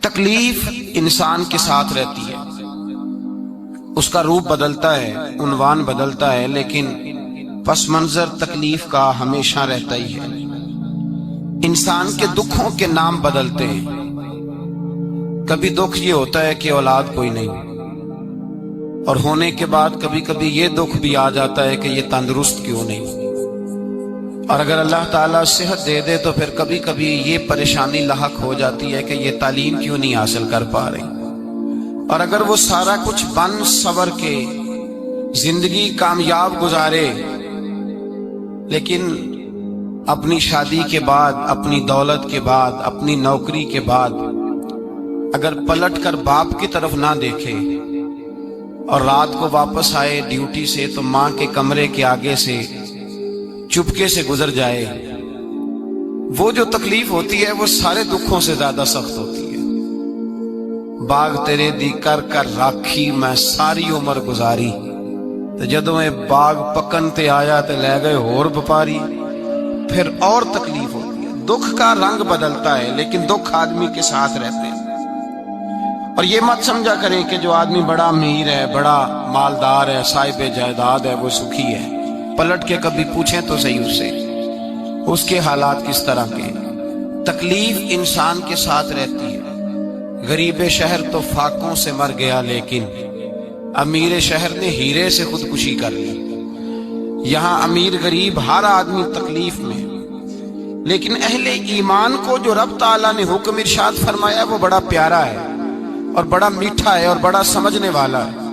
تکلیف انسان کے ساتھ رہتی ہے، اس کا روپ بدلتا ہے، عنوان بدلتا ہے، لیکن پس منظر تکلیف کا ہمیشہ رہتا ہی ہے۔ انسان کے دکھوں کے نام بدلتے ہیں۔ کبھی دکھ یہ ہوتا ہے کہ اولاد کوئی نہیں، اور ہونے کے بعد کبھی کبھی یہ دکھ بھی آ جاتا ہے کہ یہ تندرست کیوں نہیں، اور اگر اللہ تعالیٰ صحت دے دے تو پھر کبھی کبھی یہ پریشانی لاحق ہو جاتی ہے کہ یہ تعلیم کیوں نہیں حاصل کر پا رہے، اور اگر وہ سارا کچھ بن سور کے زندگی کامیاب گزارے، لیکن اپنی شادی کے بعد، اپنی دولت کے بعد، اپنی نوکری کے بعد اگر پلٹ کر باپ کی طرف نہ دیکھے اور رات کو واپس آئے ڈیوٹی سے تو ماں کے کمرے کے آگے سے چپکے سے گزر جائے، وہ جو تکلیف ہوتی ہے وہ سارے دکھوں سے زیادہ سخت ہوتی ہے۔ باغ تیرے دی کر کر راکھی میں ساری عمر گزاری، تو جدوں اے باغ پکن تے آیا تے لے گئے ہور بپاری، پھر اور تکلیف ہوتی ہے۔ دکھ کا رنگ بدلتا ہے، لیکن دکھ آدمی کے ساتھ رہتے ہیں۔ اور یہ مت سمجھا کریں کہ جو آدمی بڑا امیر ہے، بڑا مالدار ہے، صاحب جائیداد ہے، وہ سکھی ہے۔ پلٹ کے کبھی پوچھیں تو صحیح اس سے، اس کے حالات کس طرح کے۔ تکلیف انسان کے ساتھ رہتی ہے۔ غریب شہر تو فاقوں سے مر گیا، لیکن امیر شہر نے ہیرے سے خودکشی کر لی۔ یہاں امیر غریب ہر آدمی تکلیف میں، لیکن اہل ایمان کو جو رب تعالیٰ نے حکم ارشاد فرمایا وہ بڑا پیارا ہے اور بڑا میٹھا ہے اور بڑا سمجھنے والا ہے۔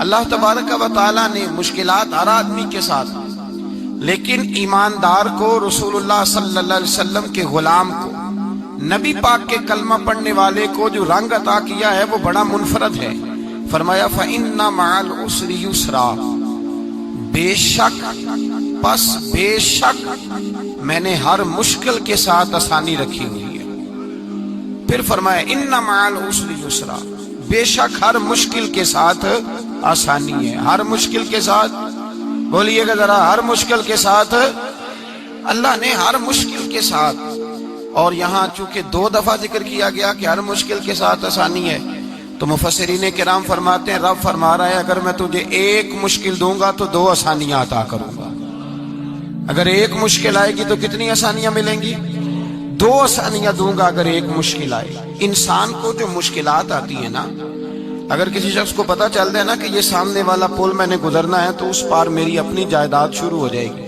اللہ تبارک و تعالیٰ نے مشکلات ہر آدمی کے ساتھ، لیکن ایماندار کو، رسول اللہ صلی اللہ علیہ وسلم کے غلام کو، نبی پاک کے کلمہ پڑھنے والے کو جو رنگ عطا کیا ہے وہ بڑا منفرد ہے۔ فرمایا فَإِنَّ مَعَ الْعُسْرِ يُسْرًا، بے شک، پس بے شک میں نے ہر مشکل کے ساتھ آسانی رکھی ہوئی ہے۔ پھر فرمایا اِنَّ مَعَ الْعُسْرِ يُسْرًا، بے شک ہر مشکل کے ساتھ آسانی ہے۔ ہر مشکل کے ساتھ، بولیے گا ذرا، ہر مشکل کے ساتھ، اللہ نے ہر مشکل کے ساتھ۔ اور یہاں چونکہ 2 دفعہ ذکر کیا گیا کہ ہر مشکل کے ساتھ آسانی ہے، تو مفسرین کرام فرماتے ہیں رب فرما رہا ہے اگر میں تجھے 1 مشکل دوں گا تو 2 آسانیاں عطا کروں گا۔ اگر 1 مشکل آئے گی تو کتنی آسانیاں ملیں گی؟ 2 آسانیاں دوں گا اگر 1 مشکل آئے۔ انسان کو جو مشکلات آتی ہیں نا، اگر کسی شخص کو پتہ چل جائے نا کہ یہ سامنے والا پل میں نے گزرنا ہے تو اس پار میری اپنی جائیداد شروع ہو جائے گی،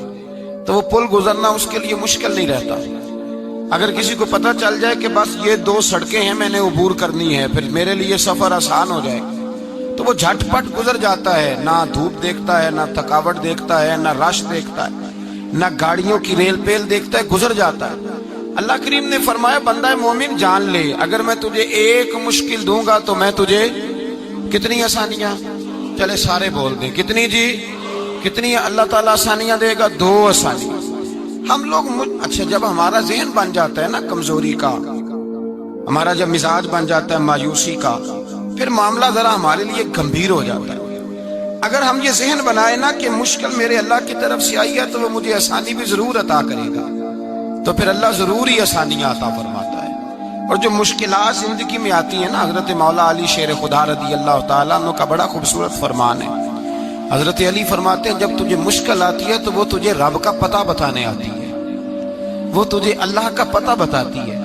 تو وہ پل گزرنا اس کے لیے مشکل نہیں رہتا۔ اگر کسی کو پتہ چل جائے کہ بس یہ 2 سڑکیں ہیں میں نے عبور کرنی ہے، پھر میرے لیے سفر آسان ہو جائے گا، تو وہ جھٹ پٹ گزر جاتا ہے، نہ دھوپ دیکھتا ہے، نہ تھکاوٹ دیکھتا ہے، نہ رش دیکھتا ہے، نہ گاڑیوں کی ریل پیل دیکھتا ہے، گزر جاتا ہے۔ اللہ کریم نے فرمایا بندہ مومن جان لے اگر میں تجھے 1 مشکل دوں گا تو میں تجھے کتنی آسانیاں، چلے سارے بول دیں کتنی جی، کتنی اللہ تعالیٰ آسانیاں دے گا؟ 2 آسانیاں۔ ہم لوگ اچھا جب ہمارا ذہن بن جاتا ہے نا کمزوری کا، ہمارا جب مزاج بن جاتا ہے مایوسی کا، پھر معاملہ ذرا ہمارے لیے گمبھیر ہو جاتا ہے۔ اگر ہم یہ ذہن بنائے نا کہ مشکل میرے اللہ کی طرف سے آئی ہے تو وہ مجھے آسانی بھی ضرور عطا کرے گا، تو پھر اللہ ضرور ہی آسانیاں عطا فرماتا ہے۔ اور جو مشکلات زندگی میں آتی ہیں نا، حضرت مولا علی شیر خدا رضی اللہ تعالیٰ عنہ کا بڑا خوبصورت فرمان ہے۔ حضرت علی فرماتے ہیں جب تجھے مشکل آتی ہے تو وہ تجھے رب کا پتہ بتانے آتی ہے، وہ تجھے اللہ کا پتہ بتاتی ہے۔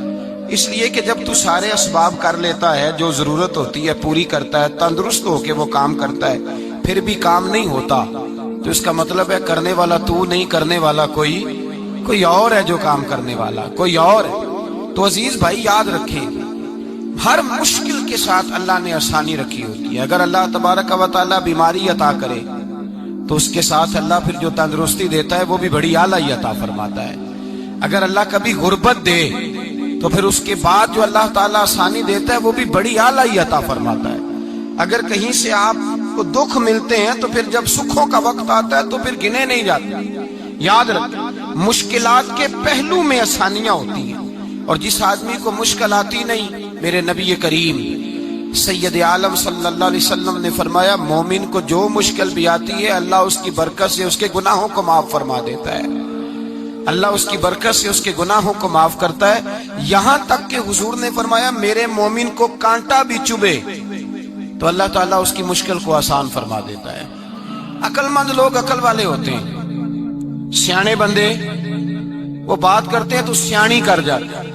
اس لیے کہ جب تو سارے اسباب کر لیتا ہے، جو ضرورت ہوتی ہے پوری کرتا ہے، تندرست ہو کے وہ کام کرتا ہے، پھر بھی کام نہیں ہوتا، تو اس کا مطلب ہے کرنے والا تو نہیں، کرنے والا کوئی اور ہے جو کام کرنے والا، کوئی اور ہے۔ تو عزیز بھائی یاد رکھیں ہر مشکل کے ساتھ اللہ نے آسانی رکھی ہوتی ہے۔ اگر اللہ تبارک و تعالیٰ بیماری عطا کرے تو اس کے ساتھ اللہ پھر جو تندرستی دیتا ہے وہ بھی بڑی اعلیٰ ہی عطا فرماتا ہے۔ اگر اللہ کبھی غربت دے تو پھر اس کے بعد جو اللہ تعالیٰ آسانی دیتا ہے وہ بھی بڑی اعلیٰ ہی عطا فرماتا ہے۔ اگر کہیں سے آپ کو دکھ ملتے ہیں تو پھر جب سکھوں کا وقت آتا ہے تو پھر گنے نہیں جاتے۔ یاد رکھیں مشکلات کے پہلو میں آسانیاں ہوتی ہیں، اور جس آدمی کو مشکل آتی نہیں، میرے نبی کریم سید عالم صلی اللہ علیہ وسلم نے فرمایا مومن کو جو مشکل بھی آتی ہے اللہ اس کی برکت سے اس کے گناہوں کو معاف فرما دیتا ہے۔ اللہ اس کی برکت سے اس کے گناہوں کو معاف کرتا ہے، یہاں تک کہ حضور نے فرمایا میرے مومن کو کانٹا بھی چبھے تو اللہ تعالیٰ اس کی مشکل کو آسان فرما دیتا ہے۔ عقل مند لوگ عقل والے ہوتے ہیں، سیانے بندے وہ بات کرتے ہیں تو سیانی کر جاتے ہیں۔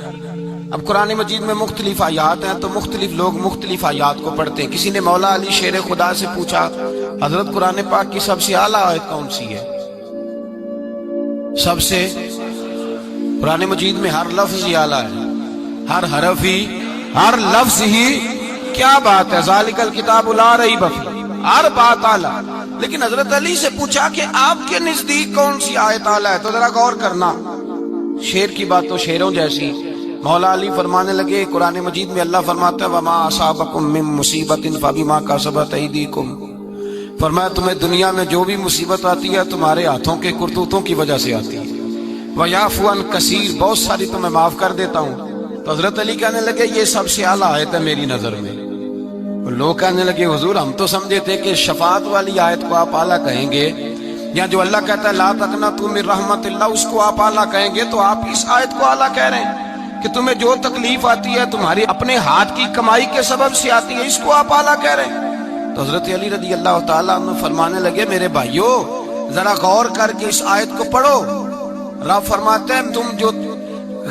اب قرآن مجید میں مختلف آیات ہیں تو مختلف لوگ مختلف آیات کو پڑھتے ہیں۔ کسی نے مولا علی شیر خدا سے پوچھا حضرت قرآن پاک کی سب سے اعلیٰ آیت کون سی ہے؟ سب سے قرآن مجید میں ہر لفظ ہی اعلیٰ ہے، ہر حرف ہی، ہر لفظ ہی، کیا بات ہے، ذالک الکتاب لا ریب فیہ، ہر بات اعلیٰ۔ لیکن حضرت علی سے پوچھا کہ آپ کے نزدیک کون سی آیت اعلیٰ ہے، تو ذرا غور کرنا، شیر کی بات تو شیروں جیسی۔ مولا علی فرمانے لگے قرآن مجید میں اللہ فرماتا ہے وَمَا أَصَابَكُم مِّن مُّصِيبَةٍ فَبِمَا كَسَبَتْ أَيْدِيكُمْ، فرمایا تمہیں دنیا میں جو بھی مصیبت آتی ہے تمہارے ہاتھوں کے کرتوتوں کی وجہ سے آتی ہے، وَيَعْفُو عَن كَثِيرٍ، بہت ساری تمہیں معاف کر دیتا ہوں۔ تو حضرت علی کہنے لگے یہ سب سے اعلیٰ آیت ہے میری نظر میں۔ لوگ کہنے لگے حضور ہم تو سمجھے تھے کہ شفاعت والی آیت کو آپ اعلیٰ کہیں گے، یا جو اللہ کہتا ہے لا تقنطوا من رحمت اللہ اس کو آپ اعلیٰ کہیں گے، تو آپ اس آیت کو اعلیٰ کہہ رہے ہیں کہ تمہیں جو تکلیف آتی ہے تمہاری اپنے ہاتھ کی کمائی کے سبب سے آتی ہے، اس کو آپ اعلیٰ کہہ رہے ہیں۔ تو حضرت علی رضی اللہ تعالیٰ عنہ فرمانے لگے میرے بھائیو ذرا غور کر کے اس آیت کو پڑھو۔ رب فرماتے ہیں تم جو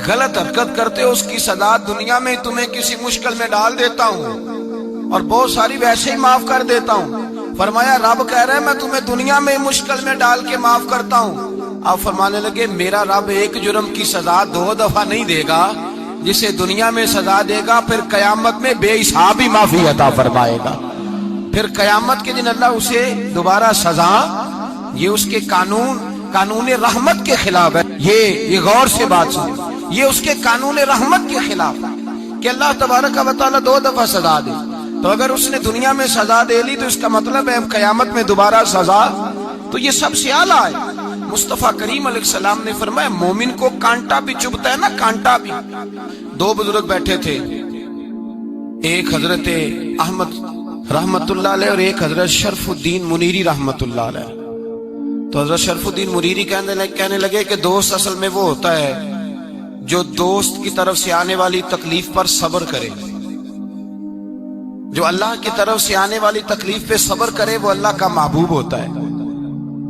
غلط حرکت کرتے ہو اس کی سزا دنیا میں تمہیں کسی مشکل میں ڈال دیتا ہوں اور بہت ساری ویسے ہی معاف کر دیتا ہوں۔ فرمایا رب کہہ رہے ہیں میں تمہیں دنیا میں مشکل میں ڈال کے معاف کرتا ہوں۔ آپ فرمانے لگے میرا رب ایک جرم کی سزا 2 دفعہ نہیں دے گا، جسے دنیا میں سزا دے گا پھر قیامت میں بے حساب ہی معافی عطا فرمائے گا، پھر قیامت کے دن اللہ اسے دوبارہ سزا، یہ اس کے قانون رحمت کے خلاف ہے۔ یہ غور سے بات سن، یہ اس کے قانون رحمت کے خلاف ہے کہ اللہ تبارک و تعالیٰ 2 دفعہ سزا دے۔ تو اگر اس نے دنیا میں سزا دے لی تو اس کا مطلب ہے قیامت میں دوبارہ سزا، تو یہ سب سے اعلیٰ ہے۔ مصطفیٰ کریم علیہ السلام نے فرمایا مومن کو کانٹا بھی چبھتا ہے نا، کانٹا بھی۔ 2 بزرگ بیٹھے تھے، ایک حضرت احمد رحمت اللہ علیہ اور ایک حضرت شرف الدین منیری رحمت اللہ علیہ۔ تو حضرت شرف الدین منیری کہنے لگے کہ دوست اصل میں وہ ہوتا ہے جو دوست کی طرف سے آنے والی تکلیف پر صبر کرے، جو اللہ کی طرف سے آنے والی تکلیف پہ صبر کرے وہ اللہ کا محبوب ہوتا ہے۔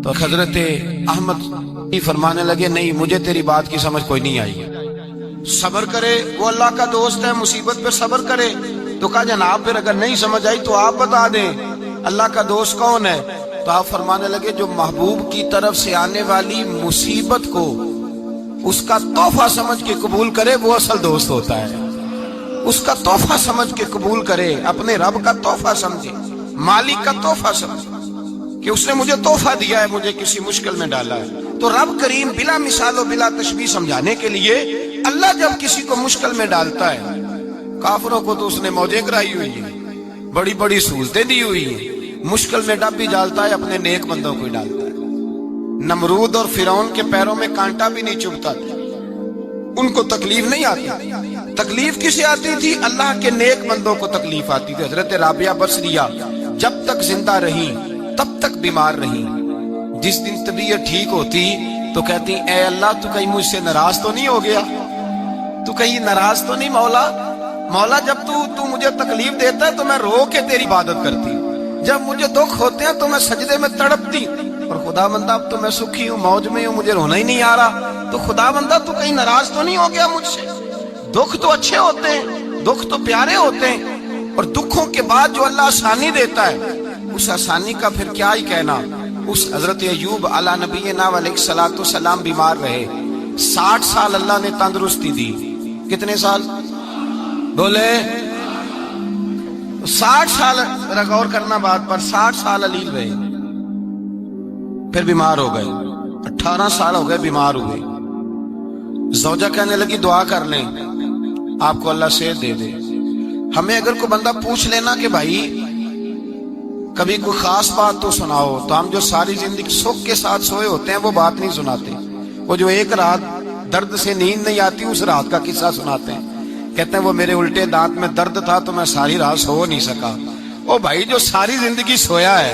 تو حضرت احمد فرمانے لگے نہیں مجھے تیری بات کی سمجھ کوئی نہیں آئی، صبر کرے وہ اللہ کا دوست ہے، مصیبت پہ صبر کرے۔ تو کہا جناب پھر اگر نہیں سمجھ آئی تو آپ بتا دیں اللہ کا دوست کون ہے؟ تو آپ فرمانے لگے جو محبوب کی طرف سے آنے والی مصیبت کو اس کا تحفہ سمجھ کے قبول کرے وہ اصل دوست ہوتا ہے۔ اس کا تحفہ سمجھ کے قبول کرے، اپنے رب کا تحفہ سمجھے، مالک کا تحفہ سمجھے کہ اس نے مجھے تحفہ دیا ہے، مجھے کسی مشکل میں ڈالا ہے۔ تو رب کریم بلا مثال و بلا تشبیہ سمجھانے کے لیے اللہ جب کسی کو مشکل میں ڈالتا ہے، کافروں کو تو اس نے موجیں کرائی ہوئی ہیں، بڑی بڑی سہولتیں دی ہوئی ہیں، مشکل میں ڈب بھی ڈالتا ہے، اپنے نیک بندوں کو ہی ڈالتا ہے۔ نمرود اور فرعون کے پیروں میں کانٹا بھی نہیں چبھتا تھا، ان کو تکلیف نہیں آتی۔ تکلیف کسے آتی تھی؟ اللہ کے نیک بندوں کو تکلیف آتی تھی۔ حضرت رابعہ بصریہ جب تک زندہ رہی تب تک بیمار رہی، جس دن طبیعت ٹھیک ہوتی تو کہتی اے اللہ تو کہیں مجھ سے ناراض تو نہیں ہو گیا، تو کہیں ناراض تو نہیں مولا جب تو مجھے تکلیف دیتا ہے تو میں رو کے تیری عبادت کرتی، جب مجھے دکھ ہوتے ہیں تو میں سجدے میں تڑپتی، اور خدا بندہ اب تو میں سکھی ہوں، موج میں ہوں، مجھے رونا ہی نہیں آ رہا، تو خدا بندہ تو کہیں ناراض تو نہیں ہو گیا مجھ سے؟ دکھ تو اچھے ہوتے ہیں، دکھ تو پیارے ہوتے ہیں، اور دکھوں کے بعد جو اللہ آسانی دیتا ہے اس آسانی کا پھر کیا ہی کہنا۔ اس حضرت ایوب علی نبینا علیہ الصلوۃ والسلام بیمار رہے، 60 سال اللہ نے تندرستی دی۔ کتنے سال بولے؟ 60 سال، غور کرنا بات پر، 60 سال علیل رہے، پھر بیمار ہو گئے، 18 سال ہو گئے بیمار ہوئے۔ زوجہ کہنے لگی دعا کر لیں آپ کو اللہ صحت دے دے۔ ہمیں اگر کوئی بندہ پوچھ لینا کہ بھائی کبھی کوئی خاص بات تو سناؤ، تو ہم جو ساری زندگی سکھ کے ساتھ سوئے ہوتے ہیں وہ بات نہیں سناتے، وہ جو ایک رات درد سے نیند نہیں آتی اس رات کا قصہ سناتے ہیں، کہتے ہیں وہ میرے الٹے دانت میں درد تھا تو میں ساری رات سو نہیں سکا۔ او بھائی جو ساری زندگی سویا ہے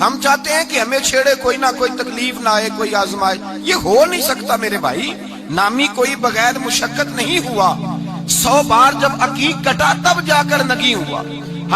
ہم چاہتے ہیں کہ ہمیں چھیڑے کوئی نہ کوئی تکلیف نہ آئے، کوئی آزمائے. یہ ہو نہیں سکتا میرے بھائی. نامی کوئی بغیر مشقت نہیں ہوا. 100 بار جب عقیق کٹا تب جا کر نگی ہوا.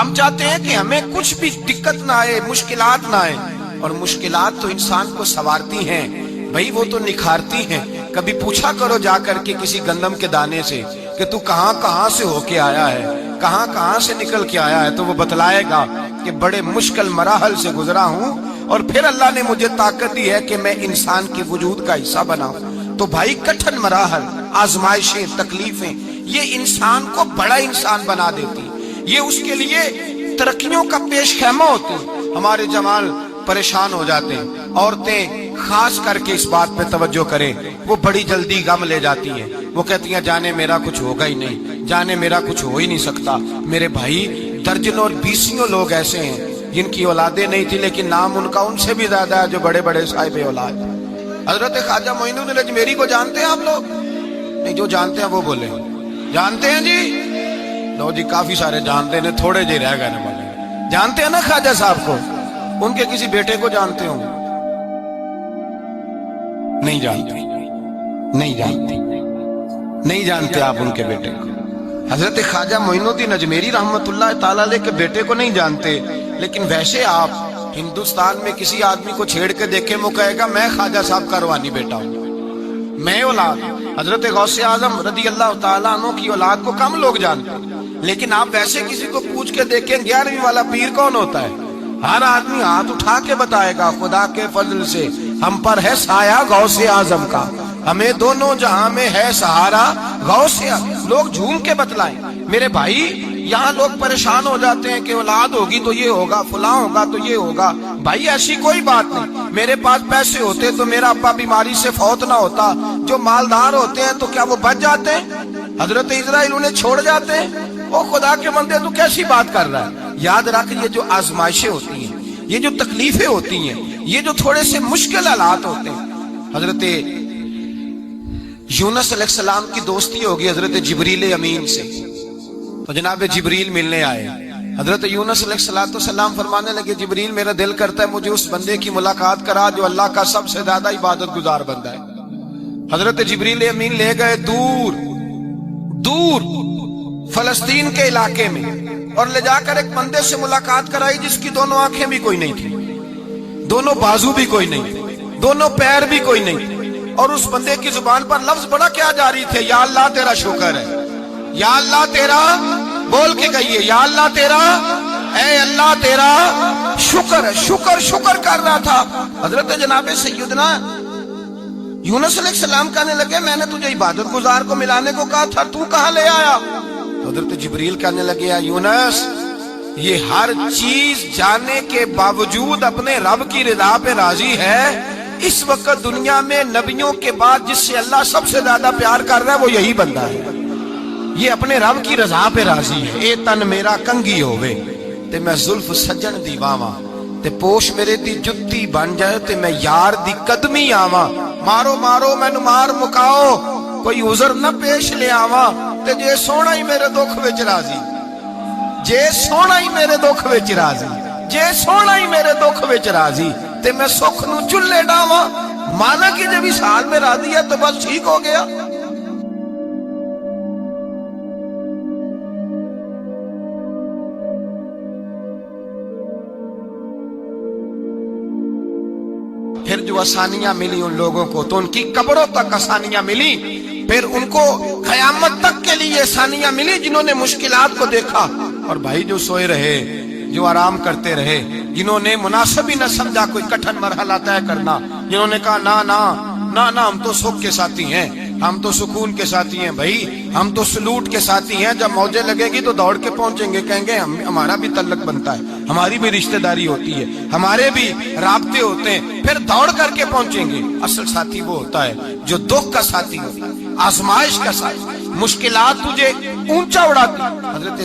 ہم چاہتے ہیں کہ ہمیں کچھ بھی دقت نہ آئے، مشکلات نہ آئے. اور مشکلات تو انسان کو سنوارتی ہیں بھائی، وہ تو نکھارتی ہیں. کبھی پوچھا کرو جا کر کے کسی گندم کے دانے سے کہ تو کہاں کہاں سے ہو کے آیا ہے، کہاں کہاں سے نکل کے آیا ہے، تو وہ بتلائے گا کہ بڑے مشکل مراحل سے گزرا ہوں اور پھر اللہ نے مجھے طاقت دی ہے کہ میں انسان کے وجود کا حصہ بناؤں. تو بھائی کٹھن مراحل، آزمائشیں، تکلیفیں یہ انسان کو بڑا انسان بنا دیتی. یہ اس کے لیے ترقیوں کا پیش خیمہ ہوتے. ہمارے جوان پریشان ہو جاتے ہیں. عورتیں خاص کر کے اس بات پہ توجہ کریں، وہ بڑی جلدی غم لے جاتی ہیں. وہ کہتی ہیں جانے میرا کچھ ہوگا ہی نہیں، جانے میرا کچھ ہو ہی نہیں سکتا. میرے بھائی درجنوں اور بیسیوں لوگ ایسے ہیں جن کی اولادیں نہیں تھی لیکن نام ان کا ان سے بھی زیادہ ہے جو بڑے بڑے صاحب اولاد. حضرت خواجہ معین الدین اجمیری کو جانتے ہیں آپ لوگ؟ نہیں، جو جانتے ہیں وہ بولے. جانتے ہیں جی؟ لو جی کافی سارے جانتے ہیں، تھوڑے جی رہ گئے نا. جانتے ہیں نا خواجہ صاحب کو؟ ان کے کسی بیٹے کو جانتے ہوں؟ نہیں جانتے، نہیں جانتے، نہیں جانتے آپ ان کے بیٹے کو. حضرت خواجہ معین الدین اجمیری رحمت اللہ تعالی علیہ کے بیٹے کو نہیں جانتے. لیکن ویسے آپ ہندوستان میں کسی آدمی کو چھیڑ کے دیکھیں، وہ کہے گا میں خواجہ صاحب کا روحانی بیٹا ہوں، میں اولاد. حضرت غوث اعظم رضی اللہ تعالیٰ عنہ کی اولاد کو کم لوگ جانتے. لیکن آپ ویسے کسی کو پوچھ کے دیکھیں 11ویں والا پیر کون ہوتا ہے، ہر آدمی ہاتھ اٹھا کے بتائے گا خدا کے فضل سے ہم پر ہے سایہ غوث اعظم کا، ہمیں دونوں جہاں میں ہے سہارا غوث اعظم. لوگ جھوم کے بتلائیں. میرے بھائی یہاں لوگ پریشان ہو جاتے ہیں کہ اولاد ہوگی تو یہ ہوگا، فلاں ہوگا تو یہ ہوگا. بھائی ایسی کوئی بات نہیں. میرے پاس پیسے ہوتے تو میرا ابا بیماری سے فوت نہ ہوتا. جو مالدار ہوتے ہیں تو کیا وہ بچ جاتے ہیں؟ حضرت اسرائیل انہیں چھوڑ جاتے ہیں؟ او خدا کے بندے تو کیسی بات کر رہا ہے. یاد رکھ یہ جو آزمائشیں ہوتی ہیں، یہ جو تکلیفیں ہوتی ہیں، یہ جو تھوڑے سے مشکل حالات ہوتے ہیں. حضرت یونس علیہ السلام کی دوستی ہوگی حضرت جبریل امین سے. تو جناب جبریل ملنے آئے. حضرت یونس علیہ السلام فرمانے لگے جبریل میرا دل کرتا ہے مجھے اس بندے کی ملاقات کرا جو اللہ کا سب سے زیادہ عبادت گزار بندہ ہے. حضرت جبریل امین لے گئے دور دور فلسطین کے علاقے میں اور لے جا کر ایک بندے سے ملاقات کرائی جس کی دونوں آنکھیں بھی کوئی نہیں تھی، دونوں بازو بھی کوئی نہیں تھے، دونوں پیر بھی کوئی نہیں تھے. اور اس بندے کی زبان پر لفظ بڑا کیا جاری تھے، یا اللہ تیرا شکر ہے، یا اللہ تیرا، بول کے کہیے یا اللہ تیرا، اے اللہ تیرا شکر ہے. شکر شکر کر رہا تھا. حضرت جناب سیدنا یونس علیہ السلام کہنے لگے میں نے تجھے عبادت گزار کو ملانے کو کہا تھا، تو کہاں لے آیا؟ حضرت جبریل کہنے لگے یا یونس یہ ہر چیز جانے کے باوجود اپنے رب کی رضا پہ راضی ہے. اس وقت دنیا میں نبیوں کے بعد جس سے اللہ سب سے زیادہ پیار کر رہا ہے وہ یہی بندہ ہے. یہ اپنے رب کی رضا پہ راضی ہے. اے تن میرا کنگی ہوئے تے میں زلف سجن دی واواں تے پوش میرے دی جتی بن جائے تے میں یار دی قدمی آواں. مارو مارو مینوں مار مکاؤ کوئی عذر نہ پیش لے آواں تے جے سونا ہی میرے دکھ وچ راضی، جے سونا ہی میرے دکھ وچ راضی، جے سونا ہی میرے دکھ وچ راضی تے میں سکھ نو چلے ڈاواں. مانا کہ جب اس حال میں راضی ہے تو بس ٹھیک ہو گیا. پھر جو آسانیاں ملی ان لوگوں کو تو ان کی قبروں تک آسانیاں ملی. پھر ان کو قیامت تک کے لیے آسانیاں ملی جنہوں نے مشکلات کو دیکھا. اور بھائی جو سوئے رہے، جو آرام کرتے رہے، جنہوں نے مناسب ہی نہ سمجھا کوئی کٹھن مرحلہ طے کرنا، جنہوں نے کہا نا نا نا نا ہم تو سکھ کے ساتھی ہیں، ہم تو سکون کے ساتھی ہیں، بھائی ہم تو سلوٹ کے ساتھی ہیں. جب موجیں لگے گی تو دوڑ کے پہنچیں گے، کہیں گے ہمارا بھی تعلق بنتا ہے، ہماری بھی رشتہ داری ہوتی ہے، ہمارے بھی رابطے ہوتے ہیں، پھر دوڑ کر کے پہنچیں گے. اصل ساتھی وہ ہوتا ہے جو دکھ کا ساتھی ہوتا ہے، آزمائش کا ساتھی، مشکلات تجھے اونچا اڑاتی. حضرت